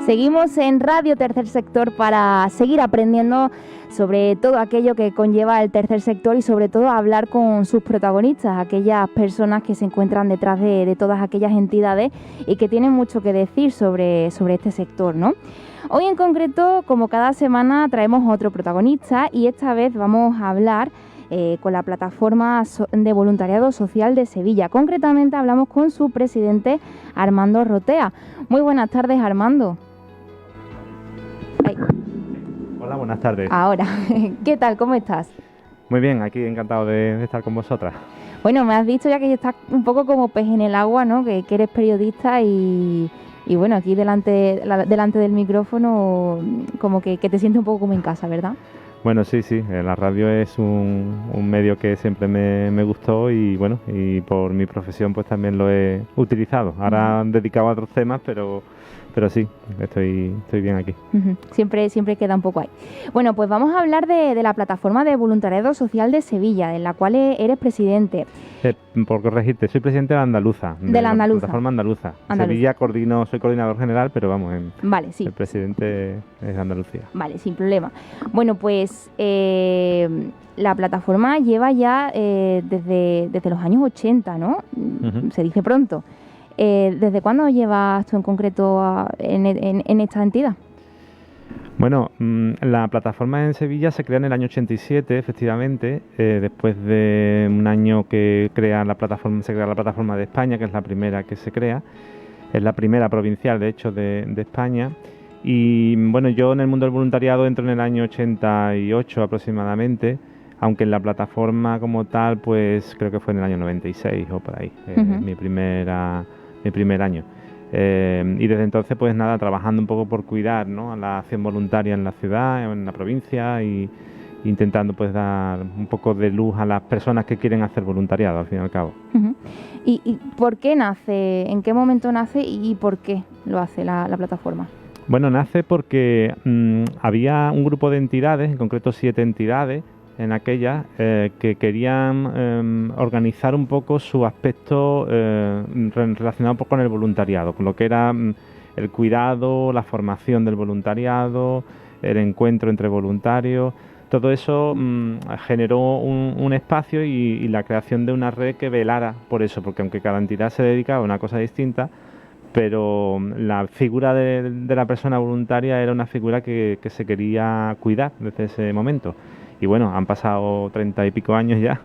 Seguimos en Radio Tercer Sector para seguir aprendiendo sobre todo aquello que conlleva el tercer sector y sobre todo hablar con sus protagonistas, aquellas personas que se encuentran detrás de todas aquellas entidades y que tienen mucho que decir sobre este sector, ¿no? Hoy en concreto, como cada semana, traemos otro protagonista y esta vez vamos a hablar con la plataforma de voluntariado social de Sevilla. Concretamente hablamos con su presidente, Armando Rotea. Muy buenas tardes, Armando. Ay. Hola, buenas tardes. Ahora, ¿qué tal? ¿Cómo estás? Muy bien, aquí encantado de estar con vosotras. Bueno, me has dicho ya que estás un poco como pez en el agua, ¿no? Que eres periodista y bueno, aquí delante del micrófono como que te sientes un poco como en casa, ¿verdad? Bueno, sí, la radio es un medio que siempre me gustó y bueno, y por mi profesión pues también lo he utilizado. Ahora dedicado a otros temas, pero sí, estoy bien aquí. Siempre queda un poco ahí. Bueno, pues vamos a hablar de la plataforma de voluntariado social de Sevilla, en la cual eres presidente. Por corregirte, soy presidente de la Andaluza. De la Andaluza. Plataforma Andaluza. Sevilla soy coordinador general, pero vamos, vale, sí. El presidente es de Andalucía. Vale, sin problema. Bueno, pues la plataforma lleva ya desde los años 80, ¿no? Se dice pronto. ¿Desde cuándo llevas tú en concreto en esta entidad? Bueno, la plataforma en Sevilla se crea en el año 87, efectivamente, después de un año que se crea la plataforma de España, que es la primera que se crea, es la primera provincial, de hecho, de España. Y bueno, yo en el mundo del voluntariado entro en el año 88 aproximadamente, aunque en la plataforma como tal, pues creo que fue en el año 96 o por ahí, mi primer año. Y desde entonces, pues nada, trabajando un poco por cuidar, ¿no?, a la acción voluntaria en la ciudad, en la provincia, y intentando pues dar un poco de luz a las personas que quieren hacer voluntariado, al fin y al cabo. ¿Y por qué nace? ¿En qué momento nace y por qué lo hace la plataforma? Bueno, nace porque había un grupo de entidades, en concreto 7 entidades, en aquellas que querían organizar un poco su aspecto relacionado con el voluntariado, con lo que era el cuidado, la formación del voluntariado, el encuentro entre voluntarios. Todo eso generó un espacio y la creación de una red que velara por eso, porque aunque cada entidad se dedicaba a una cosa distinta, pero la figura de la persona voluntaria era una figura que se quería cuidar desde ese momento. Y bueno, han pasado 30 y pico años ya,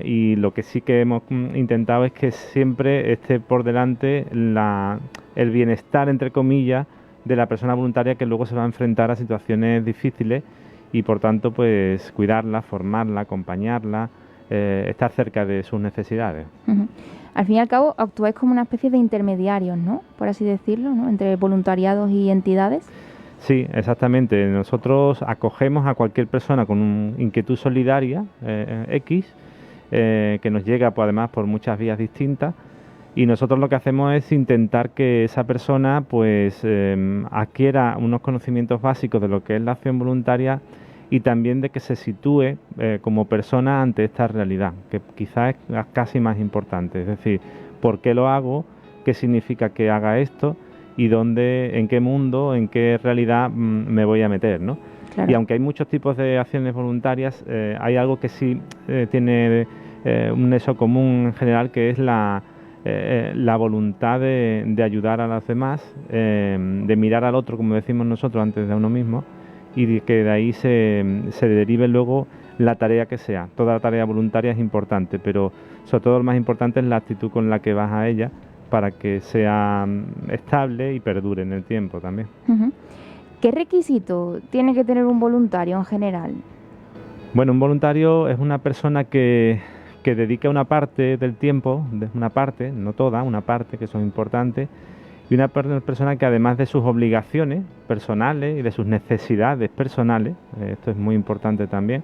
y lo que sí que hemos intentado es que siempre esté por delante el bienestar, entre comillas, de la persona voluntaria que luego se va a enfrentar a situaciones difíciles y por tanto pues cuidarla, formarla, acompañarla, estar cerca de sus necesidades. Al fin y al cabo actuáis como una especie de intermediarios, ¿no?, por así decirlo, ¿no?, entre voluntariados y entidades. Sí, exactamente. Nosotros acogemos a cualquier persona con una inquietud solidaria que nos llega pues, además por muchas vías distintas, y nosotros lo que hacemos es intentar que esa persona pues adquiera unos conocimientos básicos de lo que es la acción voluntaria y también de que se sitúe como persona ante esta realidad, que quizás es casi más importante. Es decir, ¿por qué lo hago? ¿Qué significa que haga esto? Y en qué mundo, en qué realidad me voy a meter, ¿no? Claro. Y aunque hay muchos tipos de acciones voluntarias, hay algo que sí tiene un nexo común en general, que es la voluntad de ayudar a los demás, de mirar al otro, como decimos nosotros, antes de a uno mismo, y de que de ahí se derive luego la tarea que sea. Toda la tarea voluntaria es importante, pero sobre todo lo más importante es la actitud con la que vas a ella, para que sea estable y perdure en el tiempo también. ¿Qué requisito tiene que tener un voluntario en general? Bueno, un voluntario es una persona que dedica una parte del tiempo, una parte, no toda, una parte, que son importantes, y una persona que además de sus obligaciones personales y de sus necesidades personales, esto es muy importante también,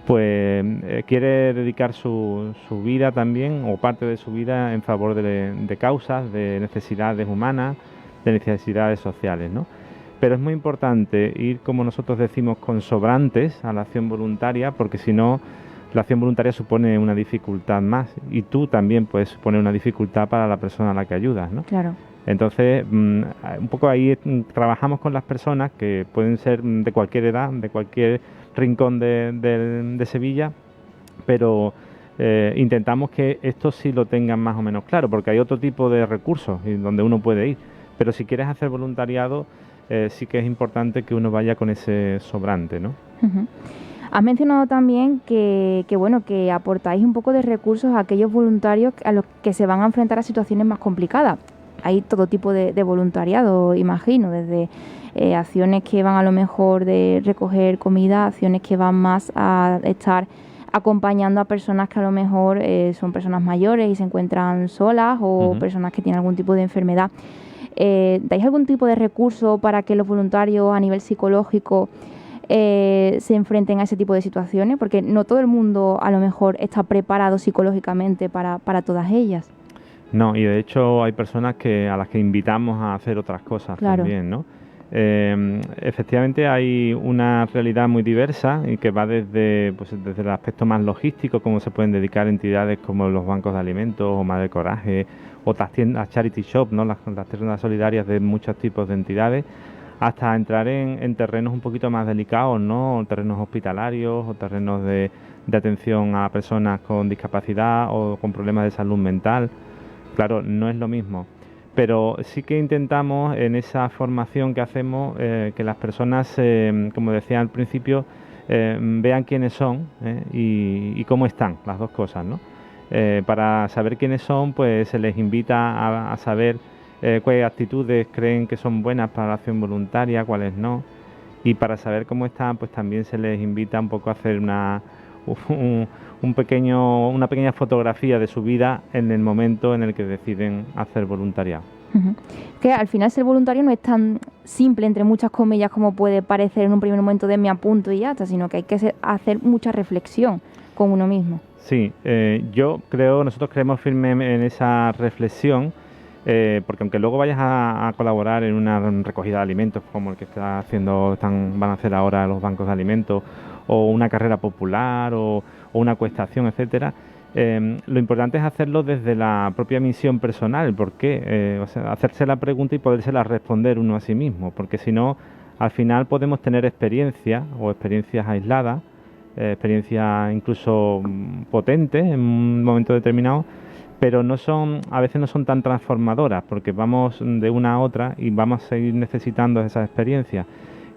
pues quiere dedicar su vida también, o parte de su vida, en favor de causas, de necesidades humanas, de necesidades sociales, ¿no? Pero es muy importante ir, como nosotros decimos, con sobrantes a la acción voluntaria, porque si no, la acción voluntaria supone una dificultad más, y tú también puedes suponer una dificultad para la persona a la que ayudas, ¿no? Claro. Entonces, un poco ahí trabajamos con las personas que pueden ser de cualquier edad, de cualquier rincón de Sevilla, pero intentamos que esto sí lo tengan más o menos claro, porque hay otro tipo de recursos donde uno puede ir. Pero si quieres hacer voluntariado, sí que es importante que uno vaya con ese sobrante, ¿no? Uh-huh. Has mencionado también bueno, que aportáis un poco de recursos a aquellos voluntarios a los que se van a enfrentar a situaciones más complicadas. Hay todo tipo de voluntariado, imagino, desde acciones que van a lo mejor de recoger comida, acciones que van más a estar acompañando a personas que a lo mejor son personas mayores y se encuentran solas o personas que tienen algún tipo de enfermedad. ¿Dais algún tipo de recurso para que los voluntarios a nivel psicológico se enfrenten a ese tipo de situaciones? Porque no todo el mundo a lo mejor está preparado psicológicamente para todas ellas. No, y de hecho hay personas a las que invitamos a hacer otras cosas también, ¿no? Efectivamente hay una realidad muy diversa y que va desde el aspecto más logístico, cómo se pueden dedicar entidades como los bancos de alimentos o Madre Coraje o las tiendas Charity Shop, ¿no? Las tiendas solidarias de muchos tipos de entidades, hasta entrar en terrenos un poquito más delicados, ¿no? Terrenos hospitalarios o terrenos de atención a personas con discapacidad o con problemas de salud mental. Claro, no es lo mismo, pero sí que intentamos en esa formación que hacemos que las personas, como decía al principio, vean quiénes son y cómo están, las dos cosas, ¿no? Para saber quiénes son, pues se les invita a saber cuáles actitudes creen que son buenas para la acción voluntaria, cuáles no, y para saber cómo están, pues también se les invita un poco a hacer una pequeña fotografía de su vida en el momento en el que deciden hacer voluntariado. Uh-huh. Que al final ser voluntario no es tan simple, entre muchas comillas, como puede parecer en un primer momento de me apunto y ya está, sino que hay que hacer mucha reflexión con uno mismo. Sí, nosotros creemos firme en esa reflexión, porque aunque luego vayas a colaborar en una recogida de alimentos como el que van a hacer ahora los bancos de alimentos, o una carrera popular o una ecuestación, etcétera, lo importante es hacerlo desde la propia misión personal. ¿Por qué? Hacerse la pregunta y podérsela responder uno a sí mismo, porque si no, al final podemos tener experiencias aisladas, experiencias incluso potentes en un momento determinado, pero a veces no son tan transformadoras, porque vamos de una a otra y vamos a seguir necesitando esas experiencias.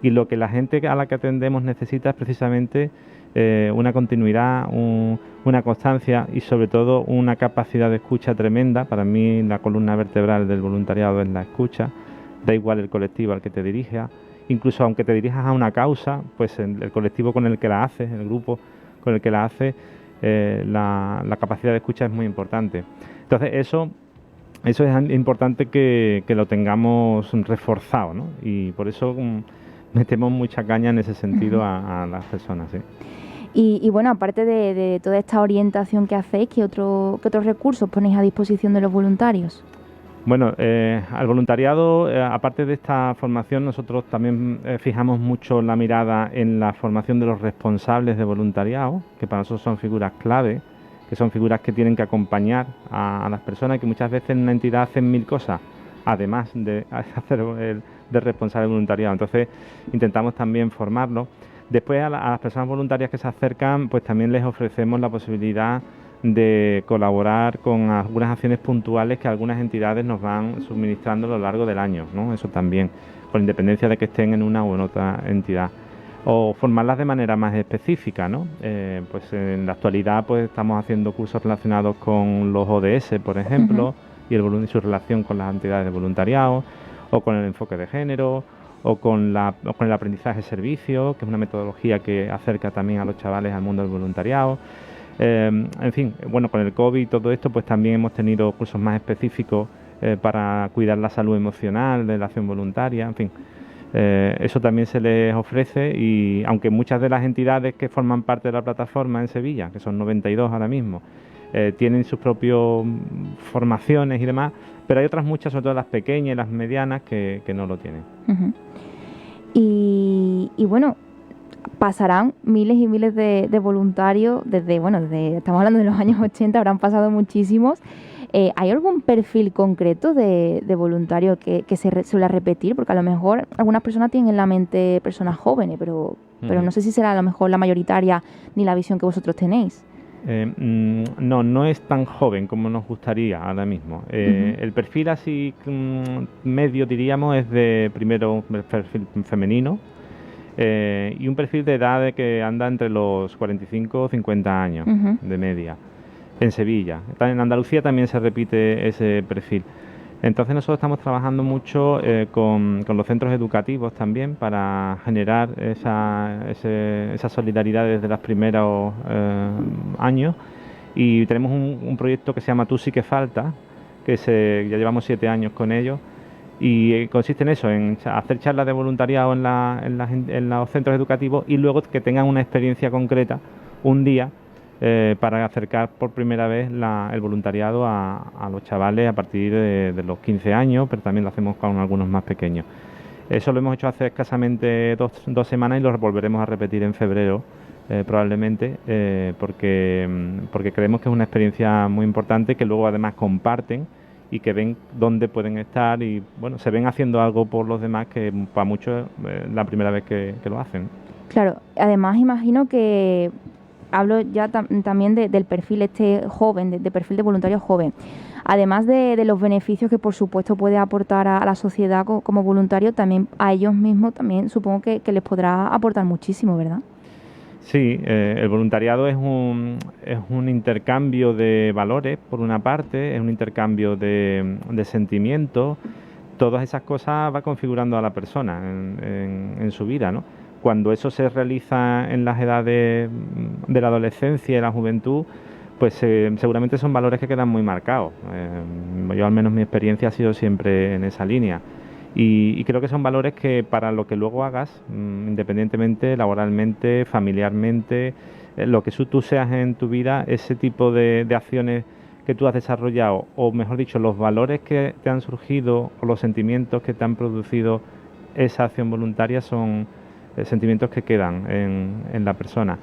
Y lo que la gente a la que atendemos necesita es precisamente una continuidad, una constancia y sobre todo una capacidad de escucha tremenda. Para mí la columna vertebral del voluntariado es la escucha, da igual el colectivo al que te dirijas, incluso aunque te dirijas a una causa, pues el colectivo con el que la haces, el grupo con el que la haces, la capacidad de escucha es muy importante. Entonces eso es importante que lo tengamos reforzado, ¿no? Y por eso metemos mucha caña en ese sentido a las personas, ¿sí? Y bueno, aparte de toda esta orientación que hacéis, ¿qué otros recursos ponéis a disposición de los voluntarios? Bueno, al voluntariado, aparte de esta formación, nosotros también fijamos mucho la mirada en la formación de los responsables de voluntariado, que para nosotros son figuras clave, que son figuras que tienen que acompañar a las personas, que muchas veces en una entidad hacen 1000 cosas, además de hacer de responsable de voluntariado. Entonces intentamos también formarlo. Después a las personas voluntarias que se acercan, pues también les ofrecemos la posibilidad de colaborar con algunas acciones puntuales que algunas entidades nos van suministrando a lo largo del año, ¿no? Eso también, con independencia de que estén en una u en otra entidad. O formarlas de manera más específica, ¿no? Pues en la actualidad pues estamos haciendo cursos relacionados con los ODS, por ejemplo, y su relación con las entidades de voluntariado, o con el enfoque de género, o con el aprendizaje servicio, que es una metodología que acerca también a los chavales al mundo del voluntariado. En fin, bueno, con el COVID y todo esto, pues también hemos tenido cursos más específicos para cuidar la salud emocional de la acción voluntaria, en fin. Eso también se les ofrece y aunque muchas de las entidades que forman parte de la plataforma en Sevilla, que son 92 ahora mismo, tienen sus propias formaciones y demás, pero hay otras muchas, sobre todo las pequeñas y las medianas, que no lo tienen. Uh-huh. Y bueno, pasarán miles y miles de voluntarios estamos hablando de los años 80, habrán pasado muchísimos. ¿Hay algún perfil concreto de voluntario que se suele repetir? Porque a lo mejor algunas personas tienen en la mente personas jóvenes, pero no sé si será a lo mejor la mayoritaria ni la visión que vosotros tenéis. No, no es tan joven como nos gustaría ahora mismo. El perfil así medio, diríamos, es de primero el perfil femenino y un perfil de edad de que anda entre los 45 o 50 años de media. En Sevilla. En Andalucía también se repite ese perfil. Entonces nosotros estamos trabajando mucho con los centros educativos también para generar esa solidaridad desde los primeros años, y tenemos un proyecto que se llama Tú sí que falta, ya llevamos 7 años con ellos, y consiste en eso, en hacer charlas de voluntariado en los centros educativos y luego que tengan una experiencia concreta un día para acercar por primera vez el voluntariado a los chavales a partir de los 15 años, pero también lo hacemos con algunos más pequeños. Eso lo hemos hecho hace escasamente dos semanas y lo volveremos a repetir en febrero, probablemente, porque creemos que es una experiencia muy importante, que luego además comparten y que ven dónde pueden estar y bueno, se ven haciendo algo por los demás, que para muchos es la primera vez que lo hacen. Claro, además imagino que hablo ya también del perfil joven, de perfil de voluntario joven. Además de los beneficios que por supuesto puede aportar a la sociedad como voluntario, también a ellos mismos también supongo que les podrá aportar muchísimo, ¿verdad? Sí, el voluntariado es un intercambio de valores, por una parte, es un intercambio de sentimientos. Todas esas cosas va configurando a la persona en su vida, ¿no? Cuando eso se realiza en las edades de la adolescencia y la juventud, pues seguramente son valores que quedan muy marcados. Yo al menos mi experiencia ha sido siempre en esa línea. Y creo que son valores que para lo que luego hagas, independientemente, laboralmente, familiarmente, lo que tú seas en tu vida, ese tipo de acciones que tú has desarrollado, o mejor dicho, los valores que te han surgido o los sentimientos que te han producido esa acción voluntaria son sentimientos que quedan en la persona.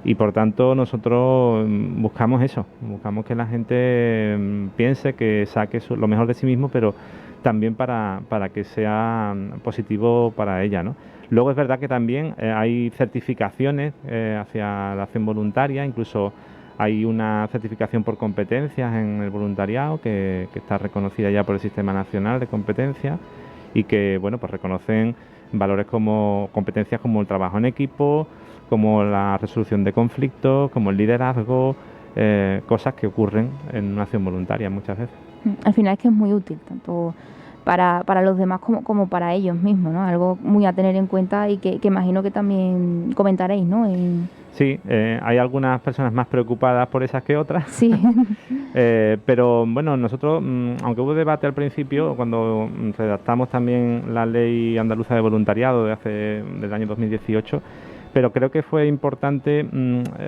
Y por tanto nosotros buscamos eso, buscamos que la gente piense, que saque lo mejor de sí mismo, pero también para que sea positivo para ella, ¿no? Luego es verdad que también hay certificaciones hacia la acción voluntaria, incluso hay una certificación por competencias en el voluntariado que está reconocida ya por el Sistema Nacional de Competencias y que, bueno, pues reconocen valores como competencias como el trabajo en equipo, como la resolución de conflictos, como el liderazgo, cosas que ocurren en una acción voluntaria muchas veces. Al final es que es muy útil, tanto para los demás como para ellos mismos, ¿no? Algo muy a tener en cuenta y que imagino que también comentaréis, ¿no? Sí, hay algunas personas más preocupadas por esas que otras. Sí. Pero bueno, nosotros, aunque hubo debate al principio, cuando redactamos también la Ley Andaluza de Voluntariado del año 2018, pero creo que fue importante,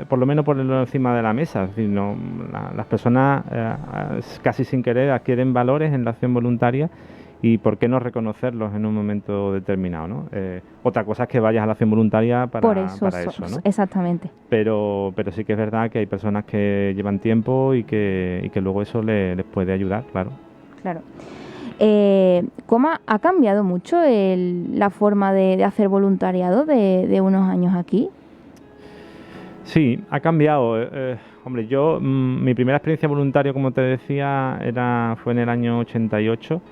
por lo menos ponerlo encima de la mesa. Es decir, las personas casi sin querer adquieren valores en la acción voluntaria, y por qué no reconocerlos en un momento determinado, ¿no? Otra cosa es que vayas a la acción voluntaria para eso, ¿no? Exactamente. Pero sí que es verdad que hay personas que llevan tiempo y que luego eso les puede ayudar, claro. Claro. ¿Cómo ha cambiado mucho la forma de hacer voluntariado de unos años aquí? Sí, ha cambiado. Hombre, mi primera experiencia voluntaria, como te decía, fue en el año 88.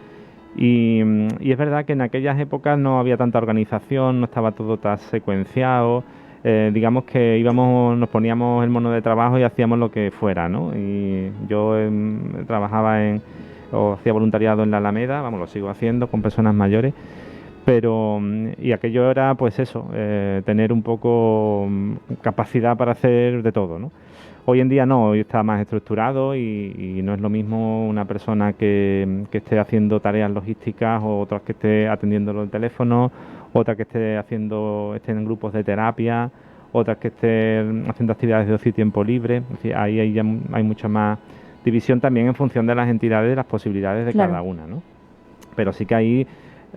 Y es verdad que en aquellas épocas no había tanta organización, no estaba todo tan secuenciado. Digamos que nos poníamos el mono de trabajo y hacíamos lo que fuera, ¿no? Y yo trabajaba o hacía voluntariado en la Alameda, vamos, lo sigo haciendo con personas mayores, y aquello era pues eso, tener un poco capacidad para hacer de todo, ¿no? Hoy en día no, hoy está más estructurado y no es lo mismo una persona que esté haciendo tareas logísticas, o otra que esté atendiendo el teléfono, otra que esté en grupos de terapia, otras que estén haciendo actividades de ocio y tiempo libre. Es decir, ahí hay mucha más división también en función de las entidades y las posibilidades de cada una, ¿no? Pero sí que ahí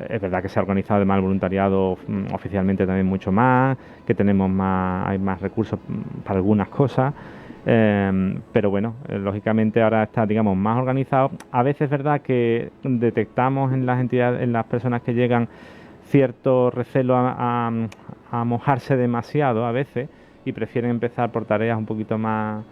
Es verdad que se ha organizado además el voluntariado oficialmente también mucho más, que tenemos hay más recursos para algunas cosas, pero bueno, lógicamente ahora está, digamos, más organizado. A veces es verdad que detectamos en las entidades, en las personas que llegan, cierto recelo a mojarse demasiado a veces y prefieren empezar por tareas un poquito más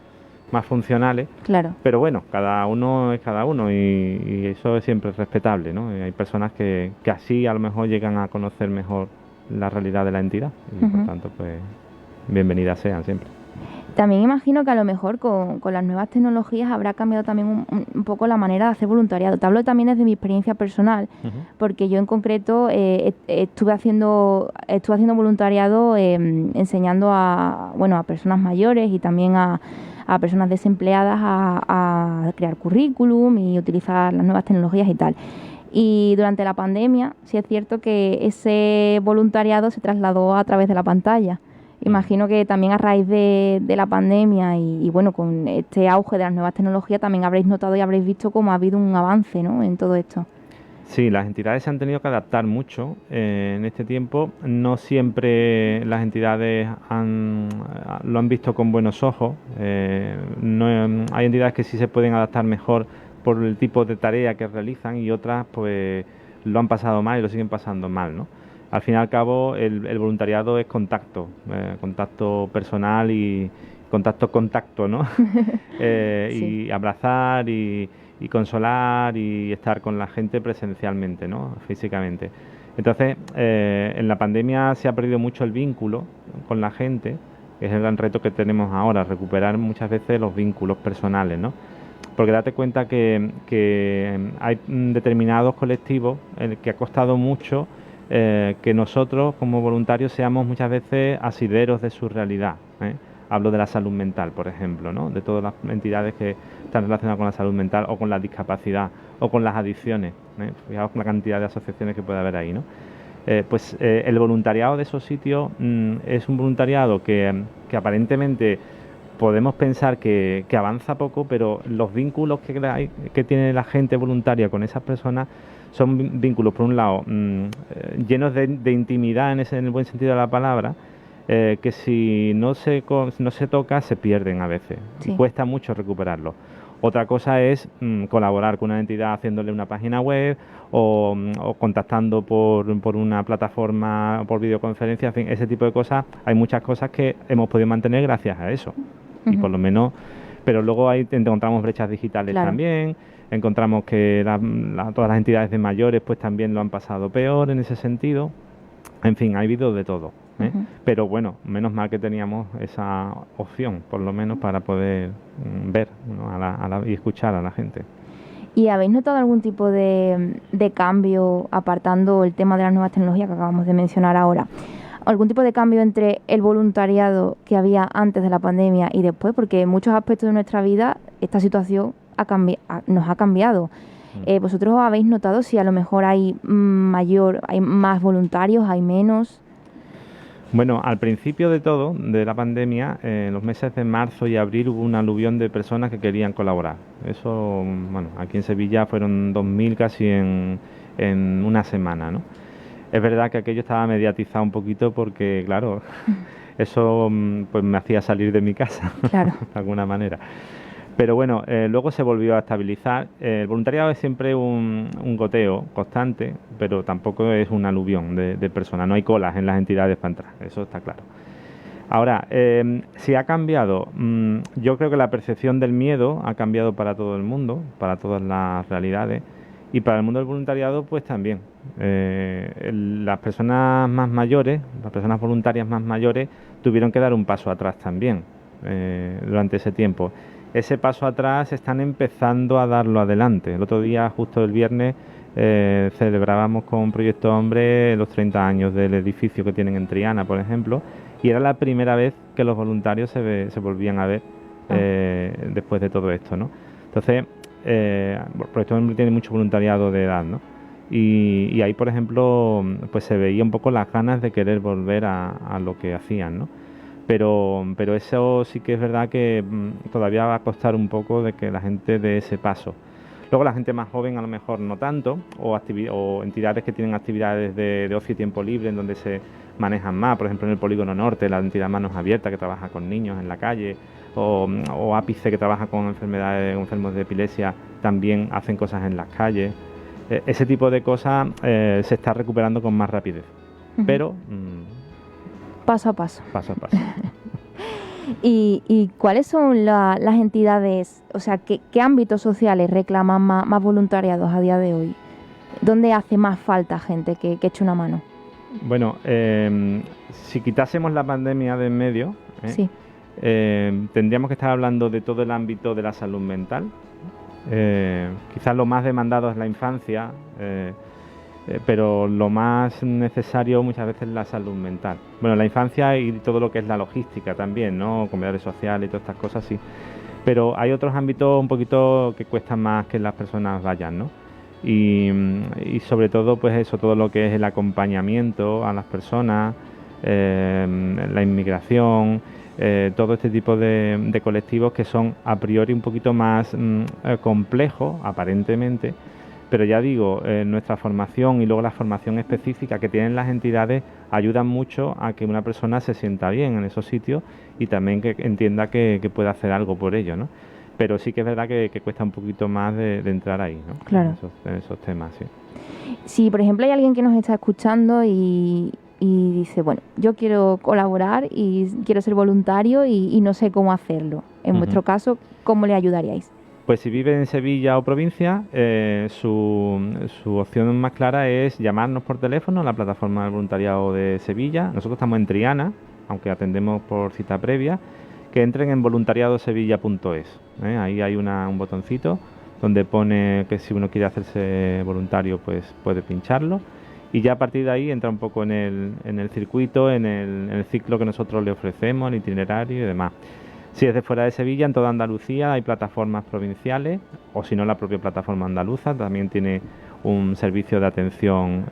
funcionales. Claro. Pero bueno, cada uno es cada uno y eso es siempre respetable, ¿no? Y hay personas que así a lo mejor llegan a conocer mejor la realidad de la entidad y por tanto, pues, bienvenidas sean siempre. También imagino que a lo mejor con las nuevas tecnologías habrá cambiado también un poco la manera de hacer voluntariado. Te hablo también desde mi experiencia personal, porque yo en concreto estuve haciendo voluntariado enseñando a personas mayores y también a personas desempleadas a crear currículum y utilizar las nuevas tecnologías y tal. Y durante la pandemia, sí es cierto que ese voluntariado se trasladó a través de la pantalla. Imagino que también a raíz de la pandemia y bueno, con este auge de las nuevas tecnologías también habréis notado y habréis visto cómo ha habido un avance, ¿no?, en todo esto. Sí, las entidades se han tenido que adaptar mucho en este tiempo. No siempre las entidades lo han visto con buenos ojos. Hay entidades que sí se pueden adaptar mejor por el tipo de tarea que realizan y otras pues lo han pasado mal y lo siguen pasando mal, ¿no? Al fin y al cabo el voluntariado es contacto personal y contacto, ¿no? Sí. Y abrazar y consolar y estar con la gente presencialmente, ¿no?, físicamente. Entonces, en la pandemia se ha perdido mucho el vínculo con la gente, que es el gran reto que tenemos ahora, recuperar muchas veces los vínculos personales, ¿no? Porque date cuenta que hay determinados colectivos en el que ha costado mucho que nosotros como voluntarios seamos muchas veces asideros de su realidad, ¿eh? Hablo de la salud mental, por ejemplo, ¿no?, de todas las entidades que están relacionadas con la salud mental o con la discapacidad o con las adicciones, ¿eh? Fijaos la cantidad de asociaciones que puede haber ahí, ¿no? El voluntariado de esos sitios es un voluntariado que aparentemente podemos pensar que avanza poco, pero los vínculos que tiene la gente voluntaria con esas personas son vínculos, por un lado, llenos de intimidad en el buen sentido de la palabra, que si no se toca se pierden a veces y cuesta mucho recuperarlos. Otra cosa es colaborar con una entidad haciéndole una página web o contactando por una plataforma, por videoconferencia, en fin, ese tipo de cosas. Hay muchas cosas que hemos podido mantener gracias a eso. Y por lo menos, pero luego ahí encontramos brechas digitales también, encontramos que todas las entidades de mayores pues también lo han pasado peor en ese sentido. En fin, ha habido de todo, ¿eh? Pero bueno, menos mal que teníamos esa opción, por lo menos para poder ver, ¿no?, y escuchar a la gente. ¿Y habéis notado algún tipo de cambio, apartando el tema de las nuevas tecnologías que acabamos de mencionar ahora? ¿Algún tipo de cambio entre el voluntariado que había antes de la pandemia y después? Porque en muchos aspectos de nuestra vida esta situación nos ha cambiado. ¿Vosotros habéis notado si a lo mejor hay más voluntarios, hay menos? Bueno, al principio de todo, de la pandemia, en los meses de marzo y abril hubo un aluvión de personas que querían colaborar. Eso, bueno, aquí en Sevilla fueron 2000 casi en una semana, ¿no? Es verdad que aquello estaba mediatizado un poquito porque, claro, eso pues me hacía salir de mi casa, claro, de alguna manera. Pero bueno, luego se volvió a estabilizar. El voluntariado es siempre un goteo constante, pero tampoco es un aluvión de personas. No hay colas en las entidades para entrar, eso está claro. Ahora, si ha cambiado, yo creo que la percepción del miedo ha cambiado para todo el mundo, para todas las realidades, y para el mundo del voluntariado pues también. Las personas más mayores, las personas voluntarias más mayores, tuvieron que dar un paso atrás también durante ese tiempo. Ese paso atrás están empezando a darlo adelante. El otro día, justo el viernes, celebrábamos con Proyecto Hombre los 30 años del edificio que tienen en Triana, por ejemplo, y era la primera vez que los voluntarios se volvían a ver después de todo esto, ¿no? Entonces, Proyecto Hombre tiene mucho voluntariado de edad, ¿no? Y ahí, por ejemplo, pues se veía un poco las ganas de querer volver a lo que hacían, ¿no? Pero eso sí que es verdad que todavía va a costar un poco de que la gente dé ese paso. Luego la gente más joven a lo mejor no tanto, o entidades que tienen actividades de ocio y tiempo libre en donde se manejan más, por ejemplo en el Polígono Norte, la entidad Manos Abiertas que trabaja con niños en la calle, o Ápice que trabaja con enfermos de epilepsia, también hacen cosas en las calles. Ese tipo de cosas se está recuperando con más rapidez, pero paso a paso. Paso a paso. ¿Y cuáles son las entidades, o sea, qué ámbitos sociales reclaman más voluntariados a día de hoy? ¿Dónde hace más falta gente que eche una mano? Bueno, si quitásemos la pandemia de en medio, sí. Tendríamos que estar hablando de todo el ámbito de la salud mental. Quizás lo más demandado es la infancia, pero lo más necesario muchas veces es la salud mental. Bueno, la infancia y todo lo que es la logística también, ¿no? Comedores sociales y todas estas cosas, sí. Pero hay otros ámbitos un poquito que cuestan más que las personas vayan, ¿no? Y sobre todo, pues eso, todo lo que es el acompañamiento a las personas, la inmigración, todo este tipo de colectivos que son a priori un poquito más complejos, aparentemente, pero ya digo, nuestra formación y luego la formación específica que tienen las entidades ayudan mucho a que una persona se sienta bien en esos sitios y también que entienda que puede hacer algo por ello, ¿no? Pero sí que es verdad que cuesta un poquito más de entrar ahí, ¿no? Claro. En esos temas, sí. Si, por ejemplo, hay alguien que nos está escuchando y dice, bueno, yo quiero colaborar y quiero ser voluntario y no sé cómo hacerlo. En vuestro caso, ¿cómo le ayudaríais? Pues si vive en Sevilla o provincia, su opción más clara es llamarnos por teléfono a la plataforma del voluntariado de Sevilla. Nosotros estamos en Triana, aunque atendemos por cita previa, que entren en voluntariadosevilla.es. Ahí hay un botoncito donde pone que si uno quiere hacerse voluntario, pues puede pincharlo. Y ya a partir de ahí entra un poco en el circuito, en el ciclo que nosotros le ofrecemos, el itinerario y demás. Si es de fuera de Sevilla, en toda Andalucía hay plataformas provinciales, o si no la propia plataforma andaluza también tiene un servicio de atención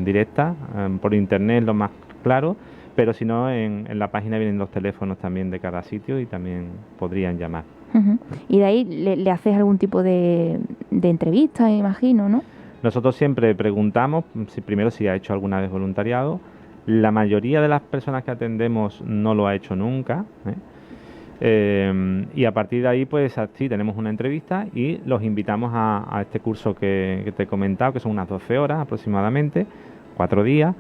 directa, por internet lo más claro, pero si no en la página vienen los teléfonos también de cada sitio y también podrían llamar. Y de ahí le haces algún tipo de entrevista, me imagino, ¿no? Nosotros siempre preguntamos primero si ha hecho alguna vez voluntariado. La mayoría de las personas que atendemos no lo ha hecho nunca, y a partir de ahí, pues sí, tenemos una entrevista y los invitamos a este curso que te he comentado, que son unas 12 horas aproximadamente, 4 días,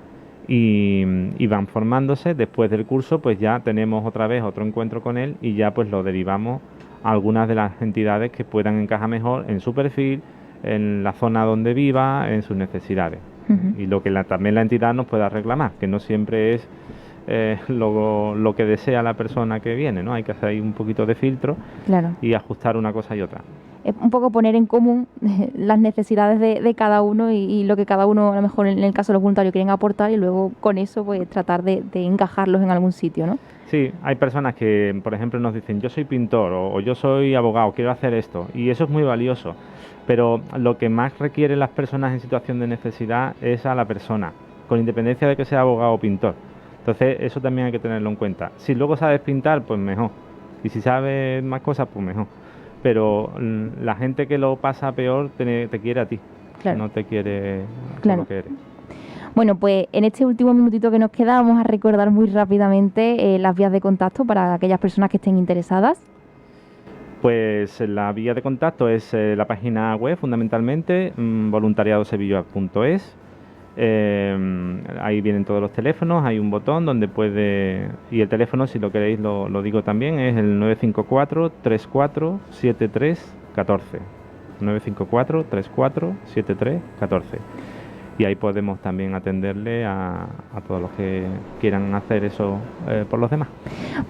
y van formándose. Después del curso, pues ya tenemos otra vez otro encuentro con él y ya pues lo derivamos a algunas de las entidades que puedan encajar mejor en su perfil, en la zona donde viva, en sus necesidades. Y lo que también la entidad nos pueda reclamar, que no siempre es lo que desea la persona que viene, ¿no? Hay que hacer ahí un poquito de filtro, claro, y ajustar una cosa y otra. Es un poco poner en común las necesidades de cada uno y lo que cada uno, a lo mejor en el caso de los voluntarios, quieren aportar, y luego con eso pues tratar de encajarlos en algún sitio, ¿no? Sí, hay personas que, por ejemplo, nos dicen yo soy pintor o yo soy abogado, quiero hacer esto, y eso es muy valioso, pero lo que más requieren las personas en situación de necesidad es a la persona, con independencia de que sea abogado o pintor. Entonces eso también hay que tenerlo en cuenta. Si luego sabes pintar, pues mejor, y si sabes más cosas, pues mejor. Pero la gente que lo pasa peor te quiere a ti, claro, no te quiere por lo que eres. Bueno, pues en este último minutito que nos queda vamos a recordar muy rápidamente las vías de contacto para aquellas personas que estén interesadas. Pues la vía de contacto es la página web, fundamentalmente, voluntariadosevilla.es. Ahí vienen todos los teléfonos, hay un botón donde puede... Y el teléfono, si lo queréis, lo digo también, es el 954-3473-14. 954-3473-14. Y ahí podemos también atenderle a todos los que quieran hacer eso por los demás.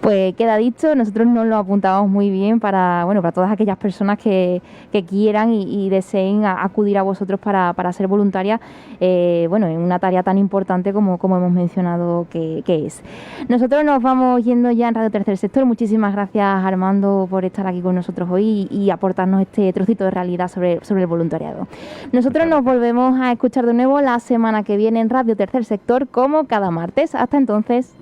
Pues queda dicho, nosotros nos lo apuntamos muy bien para todas aquellas personas que quieran y deseen acudir a vosotros para ser voluntarias, en una tarea tan importante como hemos mencionado que es. Nosotros nos vamos yendo ya en Radio Tercer Sector. Muchísimas gracias, Armando, por estar aquí con nosotros hoy y aportarnos este trocito de realidad sobre el voluntariado. Nosotros nos volvemos a escuchar de nuevo la semana que viene en Radio Tercer Sector, como cada martes. Hasta entonces.